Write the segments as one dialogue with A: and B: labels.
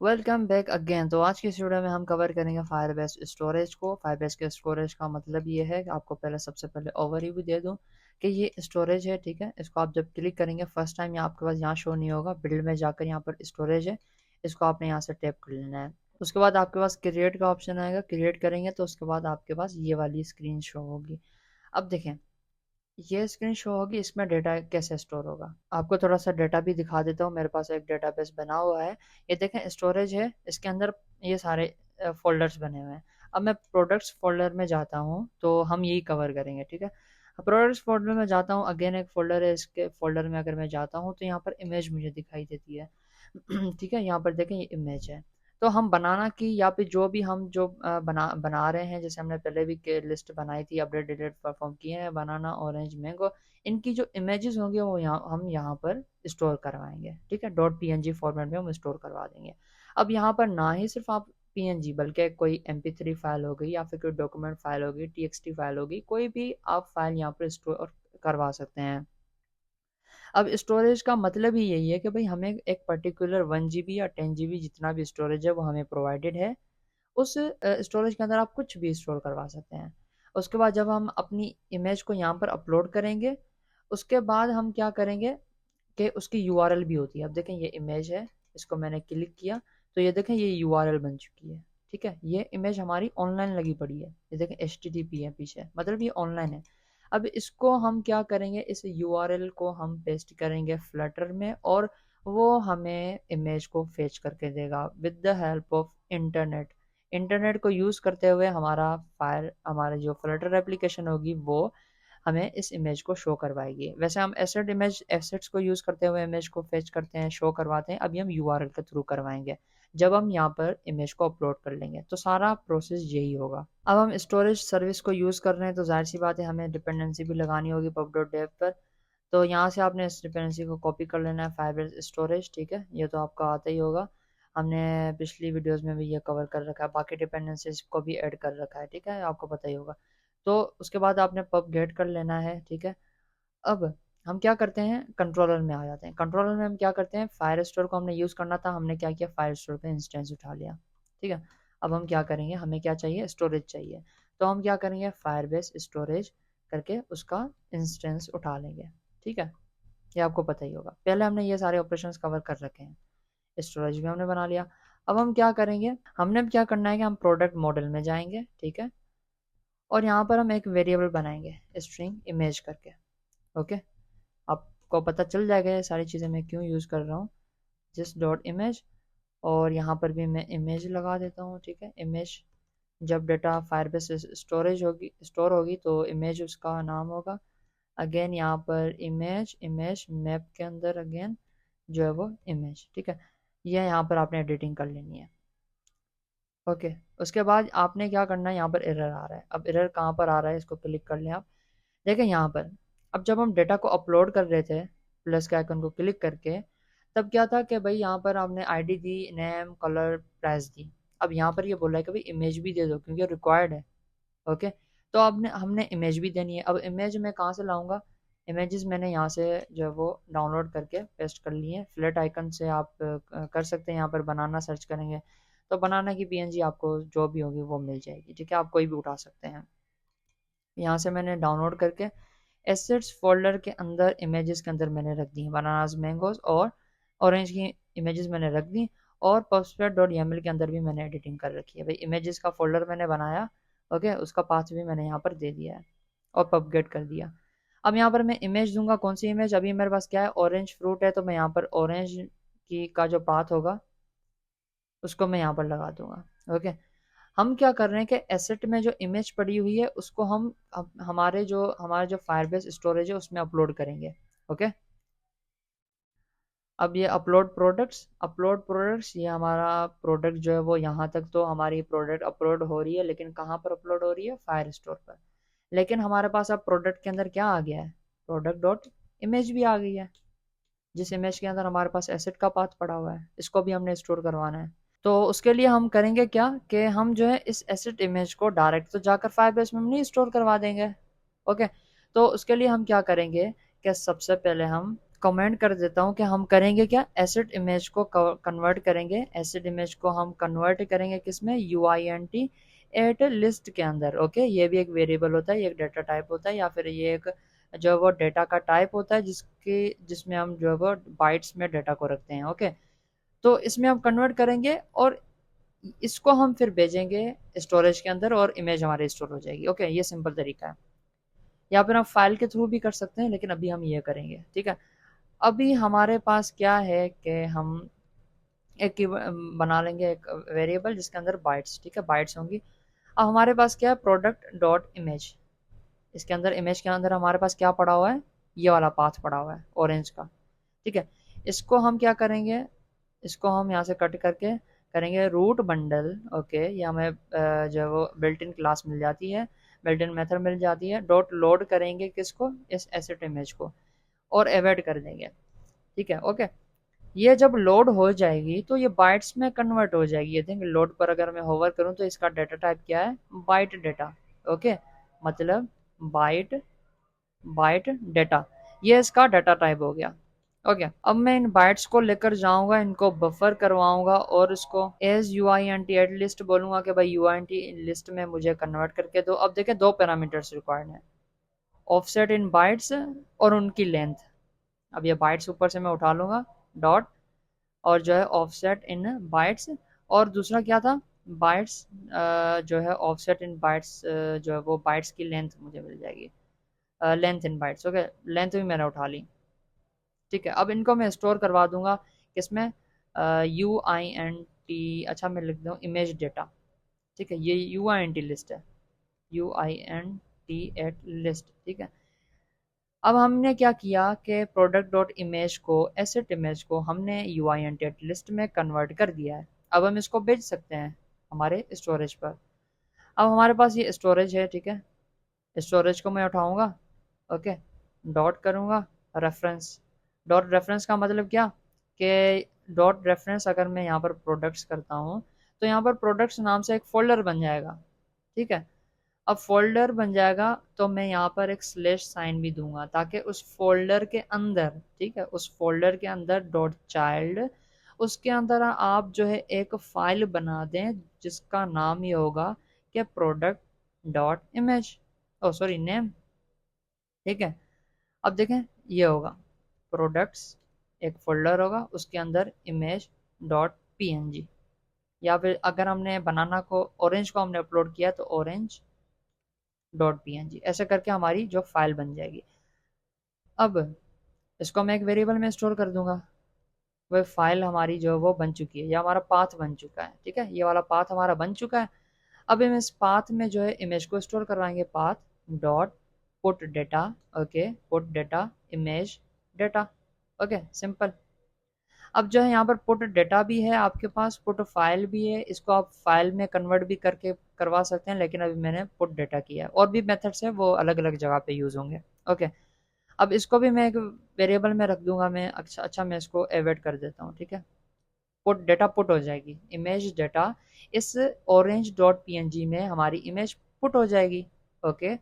A: Welcome back again. तो आज की इस वीडियो में हम कवर करेंगे फायरबेस स्टोरेज को। फायरबेस के स्टोरेज का मतलब ये है कि आपको पहले सबसे पहले ओवरव्यू दे दूं कि ये स्टोरेज है, ठीक है। इसको आप जब क्लिक करेंगे फर्स्ट टाइम ये आपके पास यहाँ शो नहीं होगा, बिल्ड में जाकर यहाँ पर स्टोरेज है, इसको आपने यहाँ से टैप कर लेना है। उसके बाद आपके पास क्रिएट का ऑप्शन आएगा, क्रिएट करेंगे तो उसके बाद आपके पास ये वाली स्क्रीन शो होगी। अब देखें, ये स्क्रीन शो होगी, इसमें डेटा कैसे स्टोर होगा। आपको थोड़ा सा डेटा भी दिखा देता हूँ। मेरे पास एक डेटाबेस बना हुआ है, ये देखें स्टोरेज है, इसके अंदर ये सारे फोल्डर्स बने हुए हैं। अब मैं प्रोडक्ट्स फोल्डर में जाता हूँ तो हम यही कवर करेंगे, ठीक है। प्रोडक्ट्स फोल्डर में जाता हूँ, अगेन एक फोल्डर है, इसके फोल्डर में अगर मैं जाता हूँ तो यहाँ पर इमेज मुझे दिखाई देती है। ठीक है, यहाँ पर देखें ये इमेज है। तो हम बनाना की या फिर जो भी हम जो बना बना रहे हैं, जैसे हमने पहले भी लिस्ट बनाई थी, अपडेट डिलीट परफॉर्म किए हैं, बनाना, ऑरेंज, मैंगो, इनकी जो इमेजेस होंगे वो हम यहाँ पर स्टोर करवाएंगे, ठीक है। डॉट पीएनजी फॉर्मेट में हम स्टोर करवा देंगे। अब यहाँ पर ना ही सिर्फ आप पीएनजी बल्कि कोई MP3 फाइल हो गई या फिर कोई डॉक्यूमेंट फाइल होगी, TXT फाइल होगी, कोई भी आप फाइल यहाँ पर स्टोर करवा सकते हैं। अब स्टोरेज का मतलब ही यही है कि भाई हमें एक पर्टिकुलर 1 GB या 10 GB जितना भी स्टोरेज है वो हमें प्रोवाइडेड है। उस स्टोरेज के अंदर आप कुछ भी स्टोर करवा सकते हैं। उसके बाद जब हम अपनी इमेज को यहाँ पर अपलोड करेंगे, उसके बाद हम क्या करेंगे कि उसकी URL भी होती है। अब देखें ये इमेज है, इसको मैंने क्लिक किया तो ये देखें ये URL बन चुकी है, ठीक है। ये इमेज हमारी ऑनलाइन लगी पड़ी है, ये देखें HTTP है पीछे, मतलब ये ऑनलाइन है। अब इसको हम क्या करेंगे, इस URL को हम पेस्ट करेंगे फ्लटर में और वो हमें इमेज को फेच करके देगा with the help of internet. Internet को यूज़ करते हुए हमारा जो फ्लटर एप्लीकेशन होगी वो हमें इस इमेज को शो करवाएगी। वैसे हम एसेट्स को यूज़ करते हुए इमेज को फेच करते हैं, शो करवाते हैं। अभी हम URL के थ्रू करवाएंगे जब हम यहाँ पर इमेज को अपलोड कर लेंगे, तो सारा प्रोसेस यही होगा। अब हम स्टोरेज सर्विस को यूज़ कर रहे हैं तो जाहिर सी बात है हमें डिपेंडेंसी भी लगानी होगी pub.dev पर। तो यहाँ से आपने इस डिपेंडेंसी को कॉपी कर लेना है, फाइबर स्टोरेज, ठीक है। ये तो आपका आता ही होगा, हमने पिछली वीडियोस में भी ये कवर कर रखा है, बाकी डिपेंडेंसीज को भी ऐड कर रखा है, ठीक है, आपको पता ही होगा। तो उसके बाद आपने पब गेट कर लेना है, ठीक है। अब हम क्या करते हैं, कंट्रोलर में आ जाते हैं। कंट्रोलर में हम क्या करते हैं, फायर स्टोर को हमने यूज़ करना था, हमने क्या किया, फायर स्टोर का इंस्टेंस उठा लिया, ठीक है। अब हम क्या करेंगे, हमें क्या चाहिए, स्टोरेज चाहिए। तो हम क्या करेंगे, फायरबेस स्टोरेज करके उसका इंस्टेंस उठा लेंगे, ठीक है। ये आपको पता ही होगा, पहले हमने ये सारे ऑपरेशंस कवर कर रखे हैं। स्टोरेज भी हमने बना लिया। अब हम क्या करेंगे, हमने क्या करना है कि हम प्रोडक्ट मॉडल में जाएंगे, ठीक है, और यहाँ पर हम एक वेरिएबल बनाएंगे स्ट्रिंग इमेज करके, ओके। आपको पता चल जाएगा ये सारी चीज़ें मैं क्यों यूज़ कर रहा हूँ। जस्ट डॉट इमेज, और यहाँ पर भी मैं इमेज लगा देता हूँ, ठीक है। इमेज, जब डाटा फायरबेस स्टोर होगी तो इमेज उसका नाम होगा। अगेन यहाँ पर इमेज, इमेज मैप के अंदर अगेन जो है वो इमेज, ठीक है। ये यहाँ पर आपने एडिटिंग कर लेनी है, ओके। उसके बाद आपने क्या करना है, यहाँ पर एरर आ रहा है। अब एरर कहाँ पर आ रहा है, इसको क्लिक कर लें आप, देखें यहाँ पर। अब जब हम डेटा को अपलोड कर रहे थे प्लस के आइकन को क्लिक करके, तब क्या था कि भाई यहाँ पर आपने आईडी दी, नेम, कलर, प्राइस दी। अब यहाँ पर ये बोल रहा है कि भाई इमेज भी दे दो क्योंकि रिक्वायर्ड है, ओके। तो आपने हमने इमेज भी देनी है। अब इमेज मैं कहाँ से लाऊंगा, इमेजेस मैंने यहाँ से जो है वो डाउनलोड करके पेस्ट कर लिए हैं। फ्लैट आइकन से आप कर सकते हैं, यहाँ पर बनाना सर्च करेंगे तो बनाना की PNG आपको जो भी होगी वो मिल जाएगी, ठीक है। आप कोई भी उठा सकते हैं। यहाँ से मैंने डाउनलोड करके एसेट्स फोल्डर के अंदर इमेजेस के अंदर मैंने रख दी, बनानाज, मैंगोज और ऑरेंज की इमेजेस मैंने रख दी। और pubspec.yaml के अंदर भी मैंने एडिटिंग कर रखी है, भाई इमेजेस का फोल्डर मैंने बनाया, ओके, उसका पाथ भी मैंने यहाँ पर दे दिया है और पबगेट कर दिया। अब यहाँ पर मैं इमेज दूंगा, कौन सी इमेज, अभी मेरे पास क्या है, ऑरेंज फ्रूट है, तो मैं यहाँ पर ऑरेंज की का जो पाथ होगा उसको मैं यहाँ पर लगा दूंगा, ओके। हम क्या कर रहे हैं कि एसेट में जो इमेज पड़ी हुई है उसको हम हमारे जो फायरबेस स्टोरेज है उसमें अपलोड करेंगे, ओके। अब ये अपलोड प्रोडक्ट्स, ये हमारा प्रोडक्ट जो है वो यहाँ तक तो हमारी प्रोडक्ट अपलोड हो रही है, लेकिन कहाँ पर अपलोड हो रही है, फायर स्टोर पर। लेकिन हमारे पास अब प्रोडक्ट के अंदर क्या आ गया है, प्रोडक्ट डॉट इमेज भी आ गई है, जिस इमेज के अंदर हमारे पास एसेट का पाथ पड़ा हुआ है, इसको भी हमने स्टोर करवाना है। तो उसके लिए हम करेंगे क्या कि हम जो है इस एसेट इमेज को डायरेक्ट तो जाकर फायरबेस में नहीं स्टोर करवा देंगे, ओके। तो उसके लिए हम क्या करेंगे कि सबसे पहले हम कमेंट कर देता हूँ कि हम करेंगे क्या, एसेट इमेज को कन्वर्ट करेंगे, एसेट इमेज को हम कन्वर्ट करेंगे किसमें, UINT एट लिस्ट के अंदर। ओके, ये भी एक वेरिएबल होता है, ये एक डेटा टाइप होता है, या फिर ये एक जो है वो डेटा का टाइप होता है जिसमें हम जो है वो बाइट्स में डेटा को रखते हैं। ओके, तो इसमें हम कन्वर्ट करेंगे और इसको हम फिर भेजेंगे स्टोरेज के अंदर और इमेज हमारी स्टोर हो जाएगी। ओके, ये सिंपल तरीका है। या फिर हम फाइल के थ्रू भी कर सकते हैं, लेकिन अभी हम ये करेंगे, ठीक है। अभी हमारे पास क्या है कि हम एक बना लेंगे एक वेरिएबल जिसके अंदर बाइट्स, ठीक है, बाइट्स होंगी। अब हमारे पास क्या है, प्रोडक्ट डॉट इमेज, इसके अंदर इमेज के अंदर हमारे पास क्या पड़ा हुआ है, ये वाला पाथ पड़ा हुआ है ऑरेंज का, ठीक है। इसको हम क्या करेंगे, इसको हम यहाँ से कट करके करेंगे रूट बंडल। ओके, ये हमें जो है वो बिल्ट इन क्लास मिल जाती है, बिल्ट इन मेथड मिल जाती है। डॉट लोड करेंगे किसको, इस एसेट इमेज को, और एवेड कर देंगे, ठीक है। ओके, ये जब लोड हो जाएगी तो ये बाइट्स में कन्वर्ट हो जाएगी। ये देखेंगे लोड पर अगर मैं होवर करूं तो इसका डेटा टाइप क्या है, बाइट डेटा। ओके, मतलब बाइट बाइट डेटा, ये इसका डाटा टाइप हो गया। ओके, अब मैं इन बाइट्स को लेकर जाऊंगा, इनको बफर करवाऊंगा और इसको एज UINT एट लिस्ट बोलूंगा कि भाई UINT लिस्ट में मुझे कन्वर्ट करके दो। अब देखें दो पैरामीटर्स रिक्वायर्ड हैं, ऑफसेट इन बाइट्स और उनकी लेंथ। अब ये बाइट्स ऊपर से मैं उठा लूंगा डॉट, और जो है ऑफसेट इन बाइट्स, और दूसरा क्या था, बाइट्स जो है ऑफसेट इन बाइट्स, जो है वो बाइट्स की लेंथ मुझे मिल जाएगी, length in bytes. Okay, length भी मैंने उठा ली, ठीक है। अब इनको मैं स्टोर करवा दूंगा किसमें, UINT, अच्छा मैं लिख दूँ इमेज डेटा, ठीक है, ये UINT लिस्ट है, UINT एट लिस्ट, ठीक है। अब हमने क्या किया कि प्रोडक्ट डॉट इमेज को, एसेट इमेज को हमने UINT एट लिस्ट में कन्वर्ट कर दिया है। अब हम इसको भेज सकते हैं हमारे स्टोरेज पर। अब हमारे पास ये स्टोरेज है, ठीक है, स्टोरेज को मैं उठाऊंगा। ओके, डॉट करूंगा रेफरेंस। डॉट रेफरेंस का मतलब क्या, कि डॉट रेफरेंस अगर मैं यहाँ पर प्रोडक्ट्स करता हूँ तो यहाँ पर प्रोडक्ट्स नाम से एक फोल्डर बन जाएगा, ठीक है। अब फोल्डर बन जाएगा तो मैं यहाँ पर एक स्लैश साइन भी दूंगा ताकि उस फोल्डर के अंदर, ठीक है, उस फोल्डर के अंदर डॉट चाइल्ड, उसके अंदर आप जो है एक फाइल बना दें जिसका नाम ये होगा कि प्रोडक्ट डॉट इमेज, ओ सॉरी नेम, ठीक है। अब देखें ये होगा प्रोडक्ट्स, एक फोल्डर होगा उसके अंदर इमेज डॉट PNG, या फिर अगर हमने बनाना को ऑरेंज को हमने अपलोड किया तो ऑरेंज डॉट PNG, ऐसे करके हमारी जो फाइल बन जाएगी। अब इसको मैं एक वेरिएबल में स्टोर कर दूंगा, वह फाइल हमारी जो वो बन चुकी है, या हमारा पाथ बन चुका है, ठीक है, ये वाला पाथ हमारा बन चुका है। अब हम इस पाथ में जो है इमेज को स्टोर करवाएंगे, path dot put data. Okay, put data image data. Okay, simple. अब जो है यहाँ पर पुट डेटा भी है आपके पास, पुट फाइल भी है, इसको आप फाइल में कन्वर्ट भी करके करवा सकते हैं, लेकिन अभी मैंने पुट डेटा किया है। और भी मेथड्स है वो अलग अलग जगह पे यूज होंगे। ओके, अब इसको भी मैं एक वेरिएबल में रख दूंगा मैं, अच्छा मैं इसको एवेट कर देता हूँ, ठीक है। पुट डेटा पुट हो जाएगी, इमेज डेटा इस ऑरेंज डॉट PNG में हमारी इमेज पुट हो जाएगी। ओके,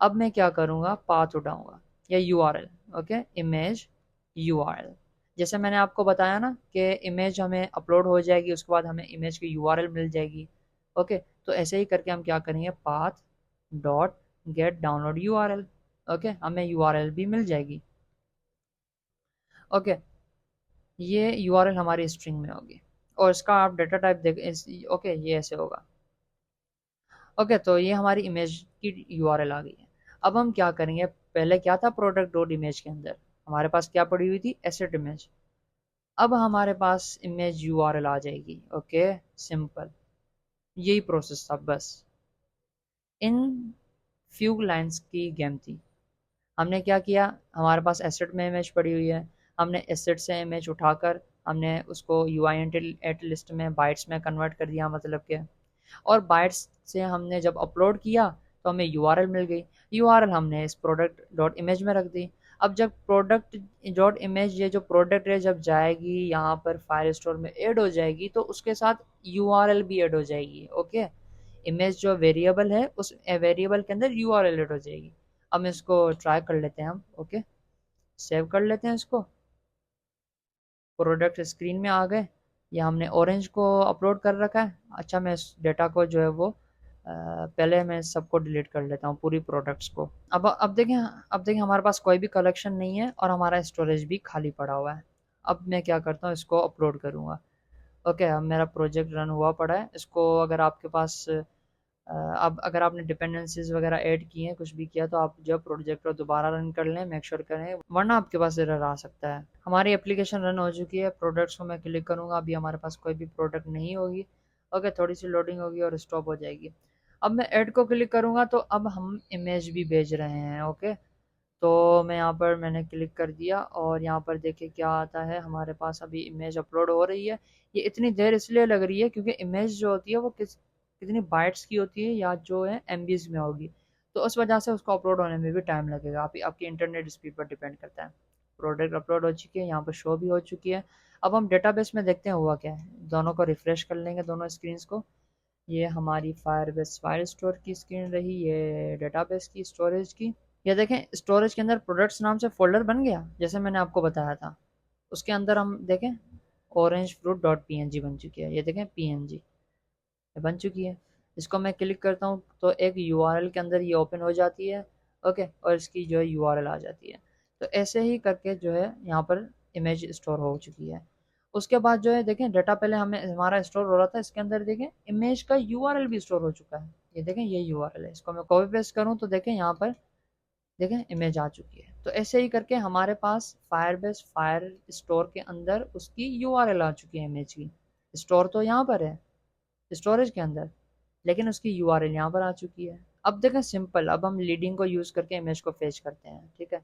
A: अब मैं क्या करूँगा, पाथ उठाऊंगा या URL। ओके, इमेज URL, जैसे मैंने आपको बताया ना कि इमेज हमें अपलोड हो जाएगी, उसके बाद हमें इमेज की URL मिल जाएगी। ओके, तो ऐसे ही करके हम क्या करेंगे, path dot gate download URL। Okay, हमें URL भी मिल जाएगी। ओके, ये URL हमारी स्ट्रिंग में होगी और इसका आप डेटा टाइप देख। ओके, ये ऐसे होगा। ओके, तो ये हमारी इमेज की URL आ गई है। अब हम क्या करेंगे, पहले क्या था प्रोडक्ट डॉट इमेज के अंदर हमारे पास क्या पड़ी हुई थी, एसेट इमेज। अब हमारे पास इमेज URL आ जाएगी। ओके, सिंपल, यही प्रोसेस था बस, इन फ्यू लाइंस की गेम थी। हमने क्या किया, हमारे पास एसेट में इमेज पड़ी हुई है, हमने एसेट से इमेज उठाकर हमने उसको UINT एट लिस्ट में बाइट्स में कन्वर्ट कर दिया, मतलब के, और बाइट्स से हमने जब अपलोड किया तो हमें URL मिल गई। URL हमने इस प्रोडक्ट डॉट इमेज में रख दी। अब जब प्रोडक्ट डॉट इमेज, ये जो प्रोडक्ट है जब जाएगी यहाँ पर फाइल स्टोर में ऐड हो जाएगी तो उसके साथ URL भी ऐड हो जाएगी। ओके, इमेज जो वेरिएबल है उस वेरिएबल के अंदर URL ऐड हो जाएगी। अब इसको ट्राई कर लेते हैं हम। ओके, सेव कर लेते हैं इसको। प्रोडक्ट स्क्रीन में आ गए। ये हमने ऑरेंज को अपलोड कर रखा है। अच्छा, मैं इस डेटा को जो है वो पहले मैं सबको डिलीट कर लेता हूँ, पूरी प्रोडक्ट्स को। अब देखें हमारे पास कोई भी कलेक्शन नहीं है और हमारा स्टोरेज भी खाली पड़ा हुआ है। अब मैं क्या करता हूँ, इसको अपलोड करूँगा। ओके, अब मेरा प्रोजेक्ट रन हुआ पड़ा है। इसको अगर आपके पास अब अगर आपने डिपेंडेंसीज वगैरह ऐड की हैं, कुछ भी किया, तो आप जो प्रोजेक्ट को दोबारा रन कर लें, मेक श्योर करें, वरना आपके पास एरर आ सकता है। हमारी एप्लीकेशन रन हो चुकी है। प्रोडक्ट्स को मैं क्लिक करूँगा, अभी हमारे पास कोई भी प्रोडक्ट नहीं होगी। ओके, थोड़ी सी लोडिंग होगी और स्टॉप हो जाएगी। अब मैं ऐड को क्लिक करूँगा तो अब हम इमेज भी भेज रहे हैं। ओके, तो मैं यहाँ पर मैंने क्लिक कर दिया और यहाँ पर देखिए क्या आता है, हमारे पास अभी इमेज अपलोड हो रही है। ये इतनी देर इसलिए लग रही है क्योंकि इमेज जो होती है वो कितनी बाइट्स की होती है या जो है एमबीज में होगी, तो उस वजह से उसको अपलोड होने में भी टाइम लगेगा। आपकी इंटरनेट स्पीड पर डिपेंड करता है। प्रोडक्ट अपलोड हो चुकी है, यहाँ पर शो भी हो चुकी है। अब हम डेटाबेस में देखते हैं हुआ क्या है। दोनों को रिफ्रेश कर लेंगे, दोनों स्क्रीन को। ये हमारी फायरबेस फाइल स्टोर की स्क्रीन रही, ये डेटाबेस की स्टोरेज की। ये देखें, स्टोरेज के अंदर प्रोडक्ट्स नाम से फोल्डर बन गया, जैसे मैंने आपको बताया था। उसके अंदर हम देखें ऑरेंज फ्रूट डॉट पी बन चुकी है। ये देखें पी बन चुकी है। इसको मैं क्लिक करता हूँ तो एक यूआरएल के अंदर ये ओपन हो जाती है। ओके, और इसकी जो है यूआरएल आ जाती है। तो ऐसे ही करके जो है यहाँ पर इमेज स्टोर हो चुकी है। उसके बाद जो है देखें, डाटा पहले हमें हमारा स्टोर हो रहा था, इसके अंदर देखें इमेज का यूआरएल भी स्टोर हो चुका है। ये देखें, ये यूआरएल है। इसको मैं कॉपी पेस्ट करूँ तो देखें यहाँ पर देखें इमेज आ चुकी है। तो ऐसे ही करके हमारे पास फायरबेस फायर स्टोर के अंदर उसकी यूआरएल आ चुकी है इमेज की। स्टोर तो यहाँ पर है स्टोरेज के अंदर, लेकिन उसकी यूआरएल यहाँ पर आ चुकी है। अब देखें सिंपल, अब हम लीडिंग को यूज़ करके इमेज को फेच करते हैं। ठीक है,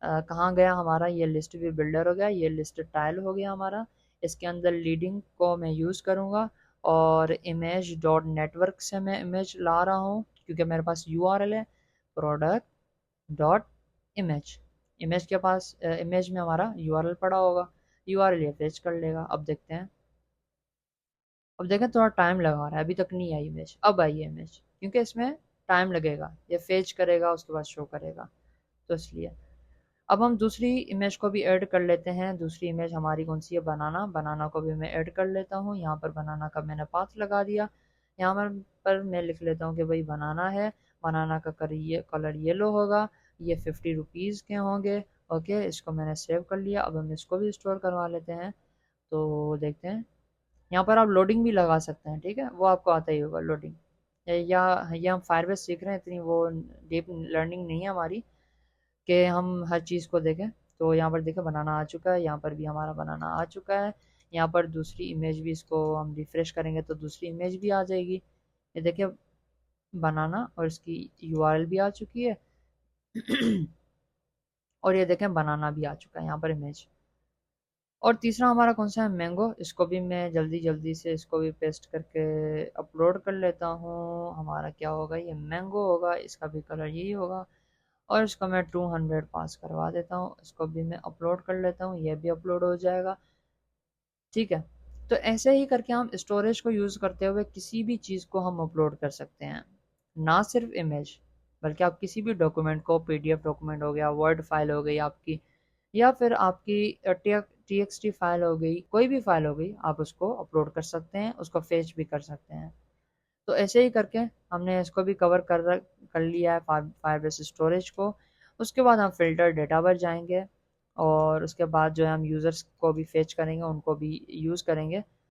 A: कहाँ गया हमारा ये लिस्ट व्यू बिल्डर हो गया, ये लिस्ट टाइल हो गया हमारा। इसके अंदर लीडिंग को मैं यूज़ करूँगा और इमेज डॉट नेटवर्क से मैं इमेज ला रहा हूँ क्योंकि मेरे पास यूआरएल है प्रोडक्ट डॉट इमेज। इमेज के पास इमेज में हमारा यूआरएल पड़ा होगा, यूआरएल ये फेच कर लेगा। अब देखते हैं, अब देखें थोड़ा टाइम लगा रहा है, अभी तक नहीं आई इमेज। अब आई है इमेज, क्योंकि इसमें टाइम लगेगा, ये फेच करेगा उसके बाद शो करेगा, तो इसलिए। अब हम दूसरी इमेज को भी ऐड कर लेते हैं। दूसरी इमेज हमारी कौन सी है, बनाना। बनाना को भी मैं ऐड कर लेता हूँ। यहाँ पर बनाना का मैंने पाथ लगा दिया। यहाँ पर मैं लिख लेता हूँ कि भाई बनाना है, बनाना का कलर येलो होगा, ये 50 रुपीज़ के होंगे। ओके, इसको मैंने सेव कर लिया। अब हम इसको भी स्टोर करवा लेते हैं। तो देखते हैं, यहाँ पर आप लोडिंग भी लगा सकते हैं। ठीक है, वो आपको आता ही होगा लोडिंग। या ये हम फायरबेस सीख रहे हैं, इतनी वो डीप लर्निंग नहीं है हमारी कि हम हर चीज़ को देखें। तो यहाँ पर देखें बनाना आ चुका है, यहाँ पर भी हमारा बनाना आ चुका है। यहाँ पर दूसरी इमेज भी, इसको हम रिफ्रेश करेंगे तो दूसरी इमेज भी आ जाएगी। ये देखिए बनाना, और इसकी यूआरएल भी आ चुकी है। और ये देखें बनाना भी आ चुका है यहाँ पर इमेज। और तीसरा हमारा कौन सा है, मैंगो। इसको भी मैं जल्दी जल्दी से इसको भी पेस्ट करके अपलोड कर लेता हूँ। हमारा क्या होगा, ये मैंगो होगा, इसका भी कलर यही होगा। और इसको मैं 200 पास करवा देता हूँ। इसको भी मैं अपलोड कर लेता हूँ, ये भी अपलोड हो जाएगा। ठीक है, तो ऐसे ही करके हम स्टोरेज को यूज़ करते हुए किसी भी चीज़ को हम अपलोड कर सकते हैं। ना सिर्फ इमेज, बल्कि आप किसी भी डॉक्यूमेंट को, पीडीएफ डॉक्यूमेंट हो गया, वर्ड फाइल हो गई आपकी, या फिर आपकी टीएक्सटी फाइल हो गई, कोई भी फाइल हो गई, आप उसको अपलोड कर सकते हैं, उसको फेच भी कर सकते हैं। तो ऐसे ही करके हमने इसको भी कवर कर लिया है, फायरबेस स्टोरेज को। उसके बाद हम फिल्टर डेटा पर जाएंगे और उसके बाद जो है हम यूज़र्स को भी फेच करेंगे, उनको भी यूज़ करेंगे।